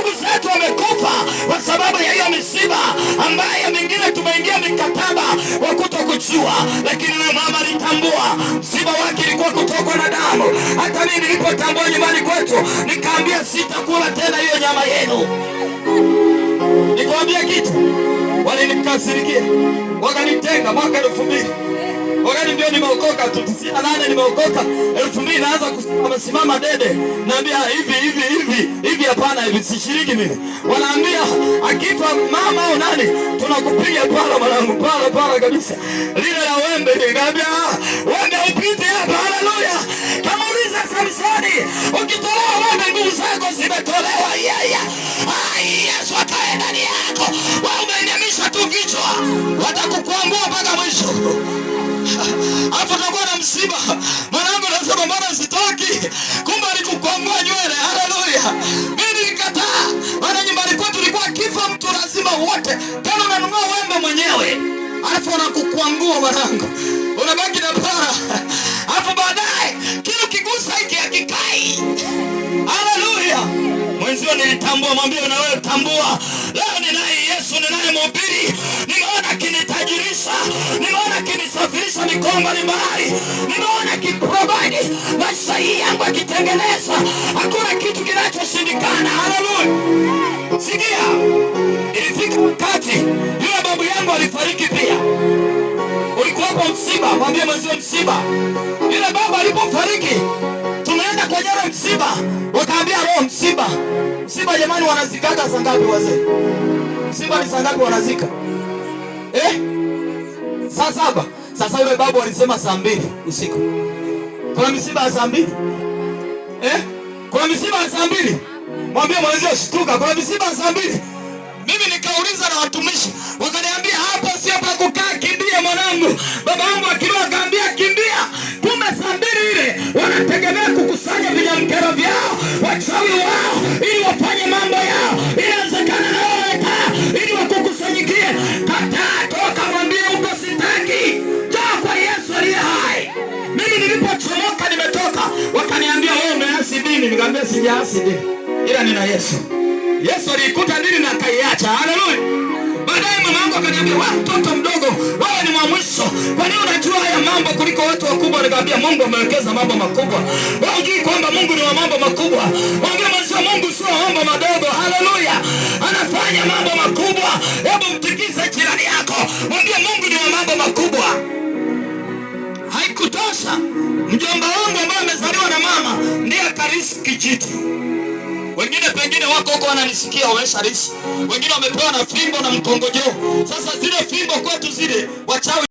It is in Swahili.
ndugu zetu wamekufa kwa sababu ya hiyo misiba ambayo mingine tumeingia mikataba wa kutokujua, lakini huyo mama alitambua msiba wake ilikuwa kutokwa na damu. Hata mimi nilipotambua nyumbani kwetu, nikaambia sitakula tena hiyo nyama yenu. Nikwambia kitu, walinikasirikia, wakanitenga mwaka 2000. Wakati ndio nimeokoka tu 98, nimeokoka 2000, naanza kusimama dede. Naambia hivi hapana, hivi sishiriki mimi. Wanaambia akifa mama au nani tunakupiga pala mwanangu, pala kabisa. Lile la wembe, nikamwambia wembe upite hapa. Haleluya. Kama uliza Samsoni, ukitolewa wembe nguvu zako zimetolewa. Yesu akae ndani yako. Wewe umeinamisha tu kichwa, watakukwambua mpaka mwisho. Hapo tutakuwa na msiba. Mwanangu anasema mbona sitoki? Kumbe alikukwangua nywele. Haleluya. Mimi nikataa. Maana nyumbani kwetu tulikuwa kifa mtu lazima wote. Tena unanunua wembe mwenyewe. Alafu anakukwangua mwanangu. Unabaki na para. Alafu baadaye kile kigusa hiki hakikai. Haleluya. Mwenzio nilitambua, mwambie na wewe tambua. Leo ninaye Yesu, ninaye mhubiri. Nimeona kinitajirisha, nimeona kinisafirisha mikoa mbalimbali, nimeona kiprovide maisha yangu akitengeneza. Hakuna kitu kinachoshindikana. Haleluya. Sikia, ilifika wakati yule babu yangu alifariki pia. Ulikuwa hapo msiba, mwambie mwenzio msiba. Yule baba alipofariki, tumeenda kwa jana msiba, wakaambia roho msiba. Msiba jamani, wanazikaga saa ngapi wazee? Msiba ni saa ngapi wanazika? Saa 7. Sasa yule babu alisema saa 2 usiku. Kuna msiba saa 2? Kuna msiba saa 2? Mwambie mwenzio shtuka, kuna msiba saa 2. Mimi nikauliza na watumishi, wakaniambia hapo sio pa kukaa, kimbia mwanangu. Baba yangu akiwa akaambia kimbia. Kumbe saa 2 ile wanategemea kukusanya vinyamkero vyao, wachawi wao, ili wafanye mambo yao. Inawezekana na wewe ili wakukusanyikie. Kataa, toka, mwambie uko sitaki. Njoo kwa Yesu aliye hai. Mimi nilipochomoka nimetoka, wakaniambia wewe umeasi dini. Nikamwambia sijaasi dini, ila nina Yesu. Yesu alikuta dini na kaiacha. Haleluya. Baadaye mama yangu akaniambia wewe mtoto mdogo, wewe ni wa mwisho. Kwa nini unajua haya mambo kuliko watu wakubwa? Nikamwambia Mungu amewekeza mambo makubwa. Wewe hujui kwamba Mungu ni wa mambo makubwa? Mwambie mwanzo Mungu sio mambo madogo. Haleluya. Anafanya mambo makubwa. Hebu mtikise jirani yako, mwambie Mungu ni wa mambo makubwa. Haikutosha, mjomba wangu ambaye amezaliwa na mama ndiye akarisi kijiti. Wengine pengine wako huko wananisikia wamesharisi. Wengine wamepewa na fimbo na mkongojoo. Sasa zile fimbo kwetu zile wachawi